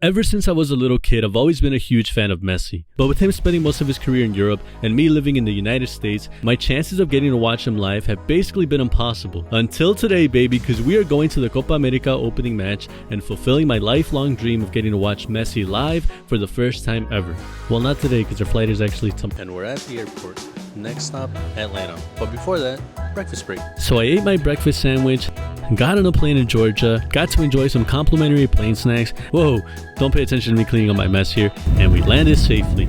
Ever since I was a little kid, I've always been a huge fan of Messi. But with him spending most of his career in Europe and me living in the United States, my chances of getting to watch him live have basically been impossible. Until today, baby, because we are going to the Copa America opening match and fulfilling my lifelong dream of getting to watch Messi live for the first time ever. Well, not today because our flight is actually tomorrow. And we're at the airport. Next stop, Atlanta. But before that, breakfast break. So I ate my breakfast sandwich, got on a plane in Georgia, got to enjoy some complimentary plane snacks. Whoa, don't pay attention to me cleaning up my mess here. And we landed safely.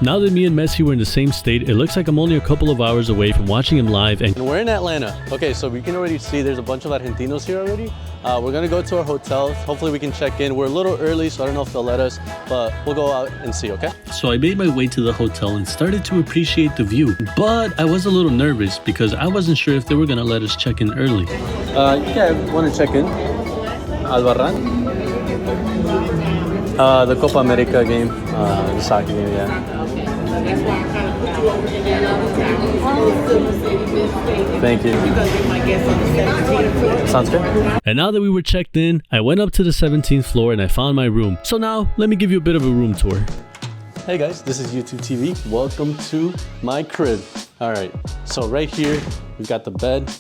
Now that me and Messi were in the same state, it looks like I'm only a couple of hours away from watching him live. And we're in Atlanta. Okay, so we can already see there's a bunch of Argentinos here already. We're gonna go to our hotel. Hopefully we can check in. We're a little early, so I don't know if they'll let us, but we'll go out and see, okay? So I made my way to the hotel and started to appreciate the view. But I was a little nervous because I wasn't sure if they were gonna let us check in early. Yeah, I wanna check in. Albarran? The Copa America game, the soccer game, yeah. Thank you. Sounds good. And now that we were checked in, I went up to the 17th floor and I found my room. So now, let me give you a bit of a room tour. Hey guys, this is YouTube TV. Welcome to my crib. Alright, so right here, we've got the bed.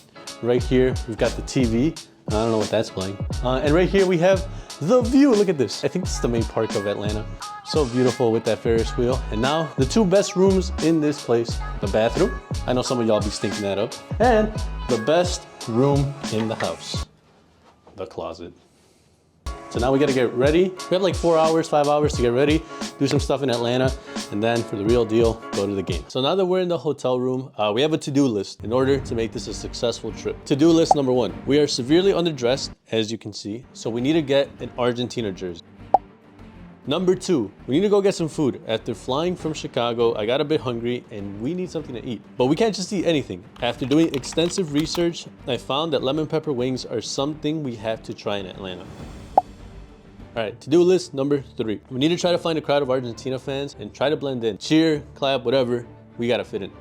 Right here, we've got the TV. I don't know what that's playing. And right here we have the view. Look at this. I think this is the main park of Atlanta. So beautiful with that Ferris wheel. And now the two best rooms in this place. The bathroom. I know some of y'all be stinking that up. And the best room in the house. The closet. So now we gotta get ready. We have like 4 hours, 5 hours to get ready, do some stuff in Atlanta, and then for the real deal, go to the game. So now that we're in the hotel room, we have a to-do list in order to make this a successful trip. To-do list number 1, we are severely underdressed, as you can see, so we need to get an Argentina jersey. Number 2, we need to go get some food. After flying from Chicago, I got a bit hungry and we need something to eat. But we can't just eat anything. After doing extensive research, I found that lemon pepper wings are something we have to try in Atlanta. All right, to-do list number 3. We need to try to find a crowd of Argentina fans and try to blend in. Cheer, clap, whatever, we gotta fit in.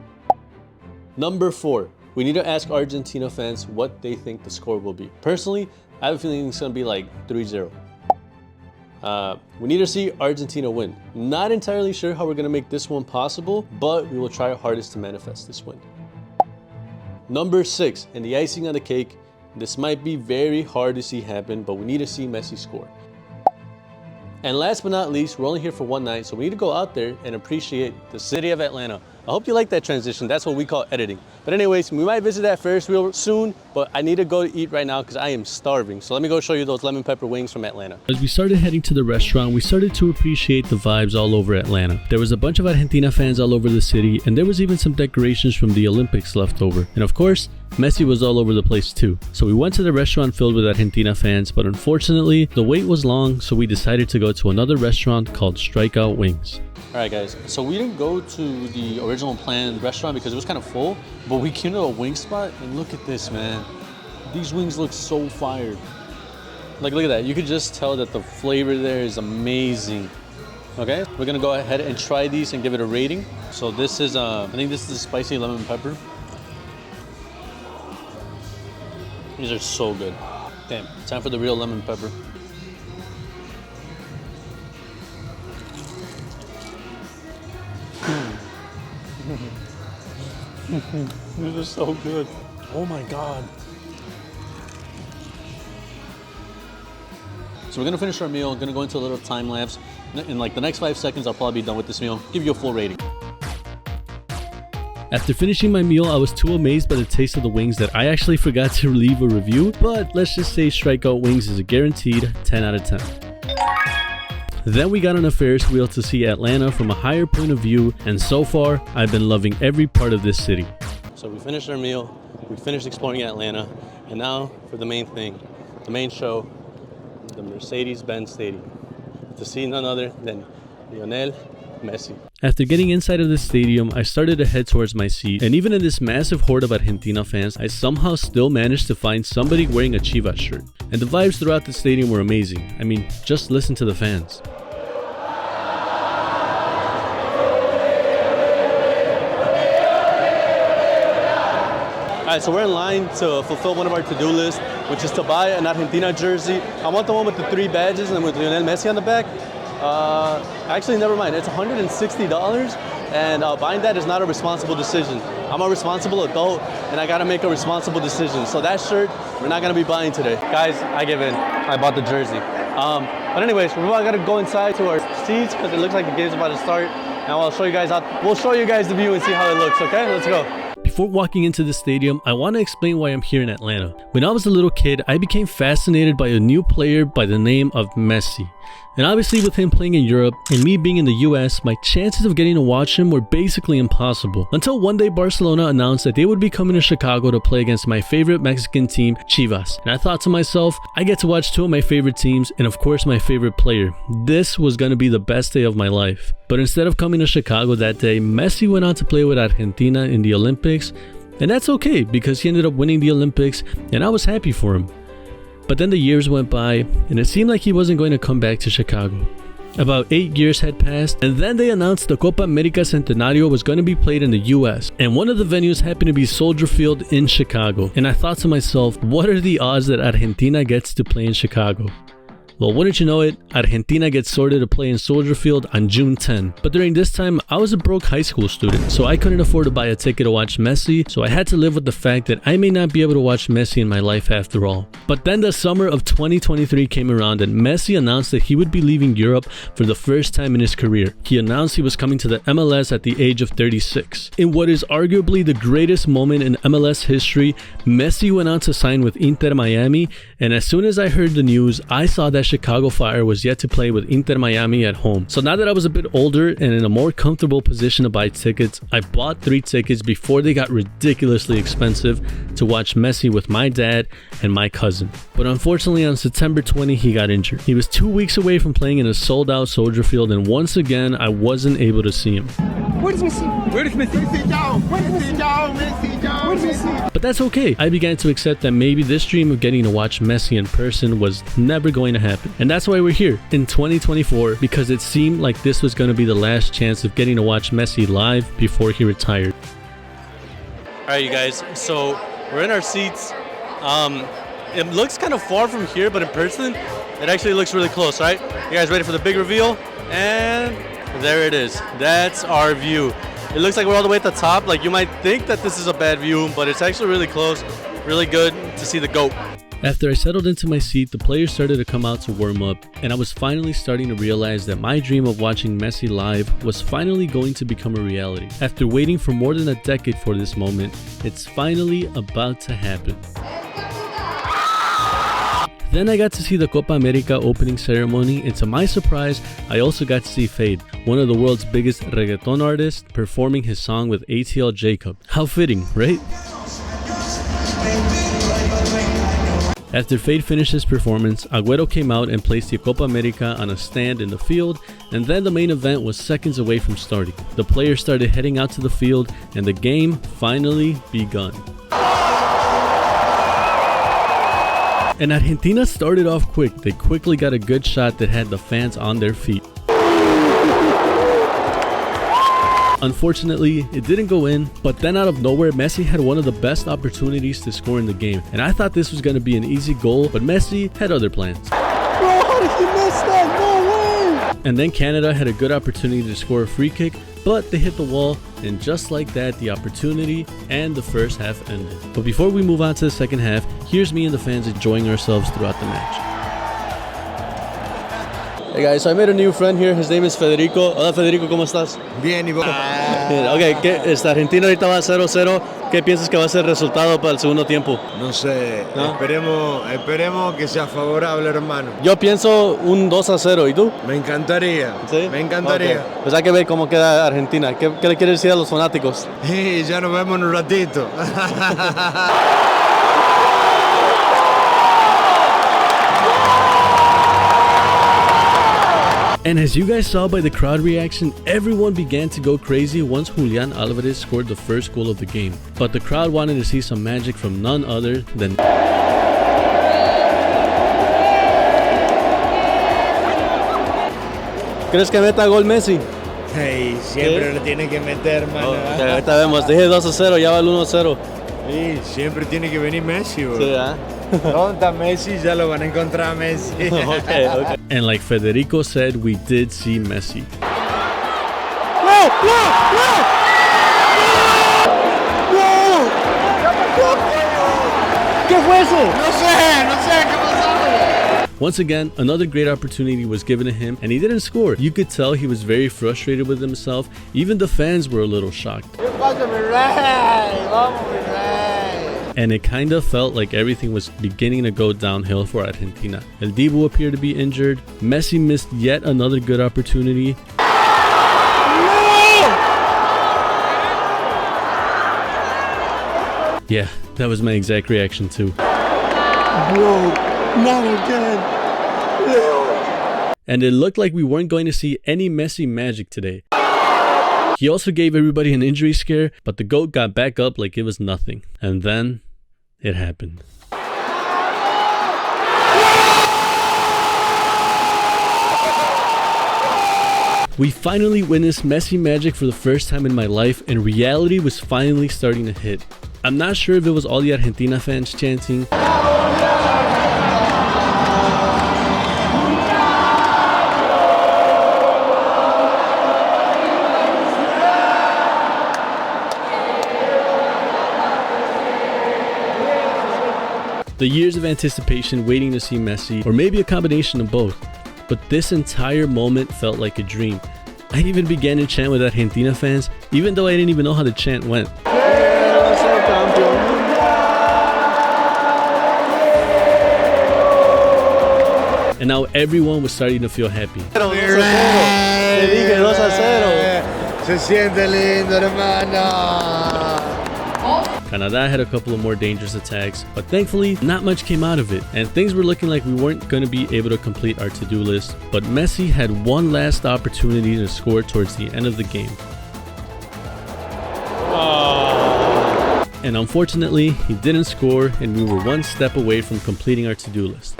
Number 4, we need to ask Argentina fans what they think the score will be. Personally, I have a feeling it's gonna be like 3-0. We need to see Argentina win. Not entirely sure how we're gonna make this one possible, but we will try our hardest to manifest this win. Number 6, and the icing on the cake, this might be very hard to see happen, but we need to see Messi score. And last but not least, we're only here for one night, so we need to go out there and appreciate the city of Atlanta. I hope you like that transition. That's what we call editing. But anyways, we might visit that Ferris wheel soon, but I need to go to eat right now because I am starving. So let me go show you those lemon pepper wings from Atlanta. As we started heading to the restaurant, we started to appreciate the vibes all over Atlanta. There was a bunch of Argentina fans all over the city, and there was even some decorations from the Olympics left over. And of course, Messi was all over the place too. So we went to the restaurant filled with Argentina fans, but unfortunately, the wait was long, so we decided to go to another restaurant called Strikeout Wings. Alright guys, so we didn't go to the original planned restaurant because it was kind of full, but we came to a wing spot and look at this, man. These wings look so fire. Like, look at that. You could just tell that the flavor there is amazing. Okay, we're gonna go ahead and try these and give it a rating. So this is, I think this is spicy lemon pepper. These are so good. Damn, time for the real lemon pepper. These are so good. Oh my God. So we're gonna finish our meal, gonna go into a little time lapse. In like the next 5 seconds, I'll probably be done with this meal. Give you a full rating. After finishing my meal, I was too amazed by the taste of the wings that I actually forgot to leave a review, but let's just say Strikeout Wings is a guaranteed 10 out of 10. Then we got on a Ferris wheel to see Atlanta from a higher point of view, and so far, I've been loving every part of this city. So we finished our meal, we finished exploring Atlanta, and now for the main thing, the main show, the Mercedes-Benz Stadium, to see none other than Lionel Messi. After getting inside of the stadium, I started to head towards my seat, and even in this massive horde of Argentina fans, I somehow still managed to find somebody wearing a Chivas shirt. And the vibes throughout the stadium were amazing. I mean, just listen to the fans. right, so we're in line to fulfill one of our to-do lists, which is to buy an Argentina jersey. I want the one with the 3 badges and with Lionel Messi on the back. Actually, never mind. It's $160, and buying that is not a responsible decision. I'm a responsible adult, and I gotta make a responsible decision. So that shirt, we're not gonna be buying today. Guys, I give in. I bought the jersey. But anyways, we're about to go inside to our seats because it looks like the game's about to start. And we'll show you guys the view and see how it looks, okay? Let's go. Before walking into the stadium, I want to explain why I'm here in Atlanta. When I was a little kid, I became fascinated by a new player by the name of Messi. And obviously with him playing in Europe and me being in the US, my chances of getting to watch him were basically impossible. Until one day Barcelona announced that they would be coming to Chicago to play against my favorite Mexican team, Chivas. And I thought to myself, I get to watch 2 of my favorite teams and of course my favorite player. This was going to be the best day of my life. But instead of coming to Chicago that day, Messi went on to play with Argentina in the Olympics. And that's okay because he ended up winning the Olympics and I was happy for him. But then the years went by and it seemed like he wasn't going to come back to Chicago. About 8 years had passed and then they announced the Copa America Centenario was going to be played in the US. And one of the venues happened to be Soldier Field in Chicago. And I thought to myself, what are the odds that Argentina gets to play in Chicago? Well, wouldn't you know it, Argentina gets sorted to play in Soldier Field on June 10. But during this time, I was a broke high school student, so I couldn't afford to buy a ticket to watch Messi, so I had to live with the fact that I may not be able to watch Messi in my life after all. But then the summer of 2023 came around and Messi announced that he would be leaving Europe for the first time in his career. He announced he was coming to the MLS at the age of 36. In what is arguably the greatest moment in MLS history, Messi went on to sign with Inter Miami, and as soon as I heard the news, I saw that Chicago Fire was yet to play with Inter Miami at home. So now that I was a bit older and in a more comfortable position to buy tickets, I bought 3 tickets before they got ridiculously expensive to watch Messi with my dad and my cousin. But unfortunately on September 20 he got injured. He was 2 weeks away from playing in a sold out Soldier Field and once again I wasn't able to see him. Where's Messi? Where's Messi? Messi down! Messi down! Messi down! Where's Messi? But that's okay. I began to accept that maybe this dream of getting to watch Messi in person was never going to happen. And that's why we're here in 2024 because it seemed like this was going to be the last chance of getting to watch Messi live before he retired. Alright you guys, so we're in our seats. It looks kind of far from here, but in person it actually looks really close, right? You guys ready for the big reveal? And there it is. That's our view. It looks like we're all the way at the top. Like you might think that this is a bad view, but it's actually really close. Really good to see the GOAT. After I settled into my seat, the players started to come out to warm up, and I was finally starting to realize that my dream of watching Messi live was finally going to become a reality. After waiting for more than a decade for this moment, it's finally about to happen. Then I got to see the Copa America opening ceremony, and to my surprise, I also got to see Fade, one of the world's biggest reggaeton artists, performing his song with ATL Jacob. How fitting, right? After Fade finished his performance, Agüero came out and placed the Copa America on a stand in the field, and then the main event was seconds away from starting. The players started heading out to the field, and the game finally begun. And Argentina started off quick. They quickly got a good shot that had the fans on their feet. Unfortunately, it didn't go in, but then out of nowhere, Messi had one of the best opportunities to score in the game. And I thought this was going to be an easy goal, but Messi had other plans. Bro, how did you miss that? No way! And then Canada had a good opportunity to score a free kick, but they hit the wall, and just like that, the opportunity and the first half ended. But before we move on to the second half, here's me and the fans enjoying ourselves throughout the match. Hey guys, so I made a new friend here. His name is Federico. Hola Federico, ¿cómo estás? Bien, y vos. Ok, Argentina ahorita va 0-0. ¿Qué piensas que va a ser el resultado para el segundo tiempo? No sé, ¿no? Esperemos que sea favorable, hermano. Yo pienso un 2-0. ¿Y tú? Me encantaría. ¿Sí? Me encantaría. Okay. Pues hay que ver cómo queda Argentina. ¿Qué le quieres decir a los fanáticos? Y ya nos vemos en un ratito. And as you guys saw by the crowd reaction, everyone began to go crazy once Julián Álvarez scored the first goal of the game. But the crowd wanted to see some magic from none other than... ¿Crees que meta gol Messi? Hey, siempre lo tiene que meter, mano. Okay, ahorita vemos. Dije 2-0, ya va el 1-0. Sí, siempre tiene que venir Messi, bro. Sí, ¿ah? ¿Dónde está Messi? Ya lo van a encontrar a Messi. Okay, okay. And like Federico said, we did see Messi. ¿Qué fue eso? No sé qué pasó. Once again, another great opportunity was given to him and he didn't score. You could tell he was very frustrated with himself. Even the fans were a little shocked. ¿Qué pasa, mi rey? Vamos, mi rey. And it kind of felt like everything was beginning to go downhill for Argentina. El Dibu appeared to be injured. Messi missed yet another good opportunity. Yeah, that was my exact reaction too. Bro, not again. And it looked like we weren't going to see any Messi magic today. He also gave everybody an injury scare, but the GOAT got back up like it was nothing. And then it happened. We finally witnessed Messi magic for the first time in my life, and reality was finally starting to hit. I'm not sure if it was all the Argentina fans chanting, the years of anticipation waiting to see Messi, or maybe a combination of both. But this entire moment felt like a dream. I even began to chant with Argentina fans, even though I didn't even know how the chant went. And now everyone was starting to feel happy. Se siente lindo, hermano. Canada had a couple of more dangerous attacks, but thankfully not much came out of it, and things were looking like we weren't going to be able to complete our to-do list. But Messi had one last opportunity to score towards the end of the game. And unfortunately, he didn't score, and we were one step away from completing our to-do list.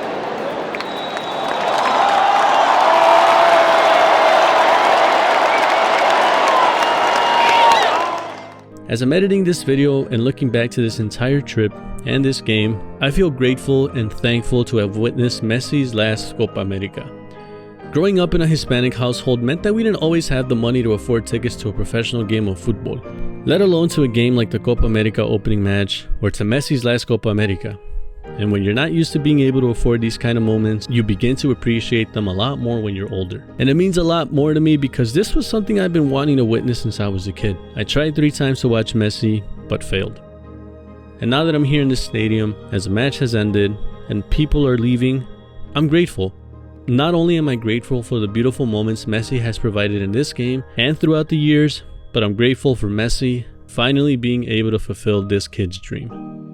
As I'm editing this video and looking back to this entire trip and this game, I feel grateful and thankful to have witnessed Messi's last Copa America. Growing up in a Hispanic household meant that we didn't always have the money to afford tickets to a professional game of football, let alone to a game like the Copa America opening match or to Messi's last Copa America. And when you're not used to being able to afford these kind of moments, you begin to appreciate them a lot more when you're older. And it means a lot more to me because this was something I've been wanting to witness since I was a kid. I tried 3 times to watch Messi, but failed. And now that I'm here in this stadium, as the match has ended and people are leaving, I'm grateful. Not only am I grateful for the beautiful moments Messi has provided in this game and throughout the years, but I'm grateful for Messi finally being able to fulfill this kid's dream.